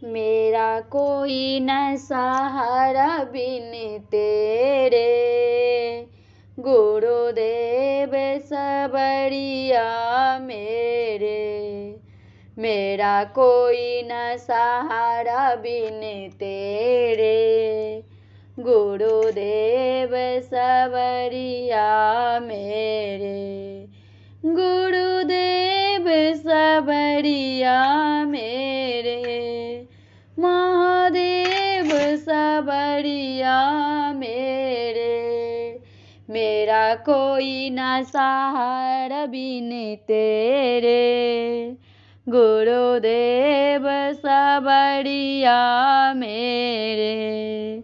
मेरा कोई न सहारा बिन तेरे। गुरुदेव सबरिया मेरे। मेरा कोई न सहारा बिन तेरे। गुरुदेव सबरिया मेरे। गुरुदेव सबरिया मेरे। महादेव सबरिया मेरे। मेरा कोई न सहारा बिन तेरे। गुरुदेव सबरिया मेरे।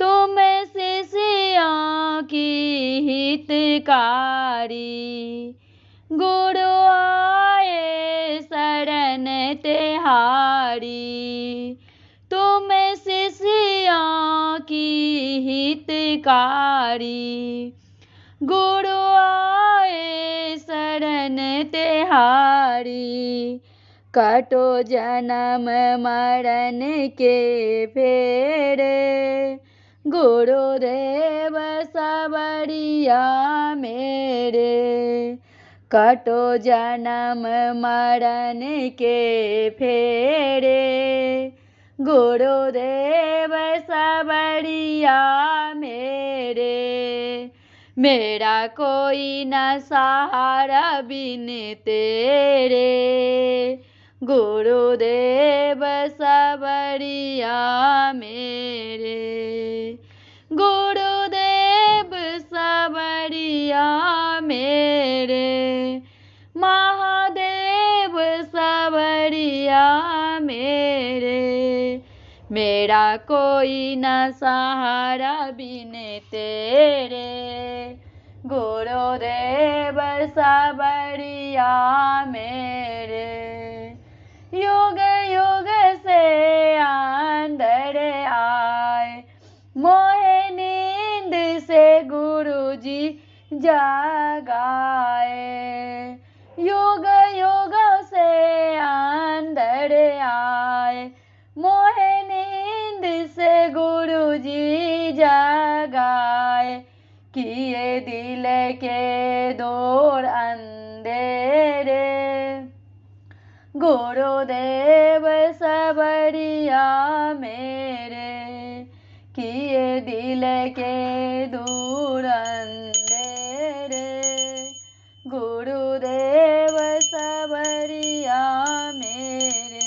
तुम शिष्या की हितकारी। गुरु आए शरण तेहारी। तुम शिष्या की हितकारी। गुरु आए शरण तेहारी। कटो जन्म मरण के फेरे। गुरुदेव सबरिया मेरे। कटो जन्म मरण के फेरे। गुरुदेव सबरिया मेरे। मेरा कोई न सहारा बिन तेरे। गुरुदेव सबरिया मेरे। गुरुदेव सबरिया मेरे। महादेव सबरिया मेरे। मेरा कोई न सहारा बिन तेरे। गुरुदेव सबरिया मेरे। युग युग से अंदर आए। मोहे नींद से गुरुजी जगाए। युग युग से अंदर आए। मोहे नींद से गुरुजी जगाए। किए दिल के दूर अंधेरे। गुरुदेव सबरिया मेरे। किए दिल के दूर अंधेरे। गुरुदेव सबरिया मेरे।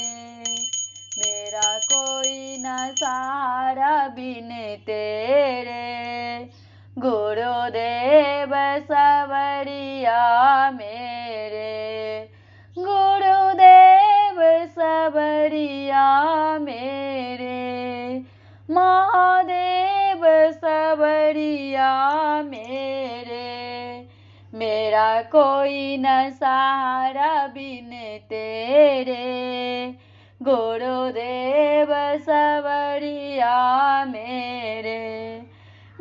मेरा कोई न सहारा बिन तेरे। गुरुदेव सबरिया मेरे। गुरुदेव सबरिया मेरे। महादेव सबरिया मेरे। मेरा कोई न सहारा बिन तेरे। गुरुदेव सबरिया मेरे।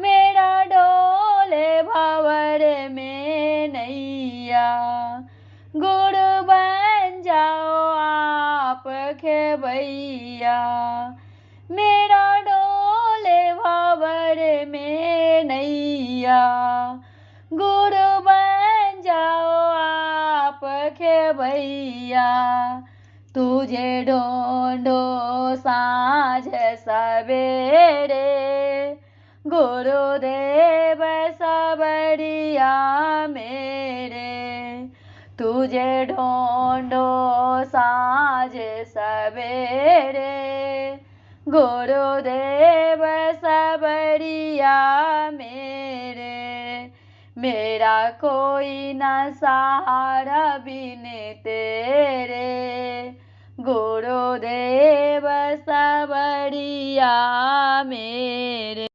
मेरा डोले भंवर में नैया। गुरु बन जाओ आप खेवैया। मेरा डोले भंवर में नैया। गुरु बन जाओ आप खेवैया। तुझे ढूंढो साँझ सवेरे। गुरुदेव सबरिया मेरे। तुझे ढूंढो साँझ सवेरे। गुरुदेव सबरिया मेरे। मेरा कोई न सहारा बिन तेरे। गुरुदेव सबरिया मेरे।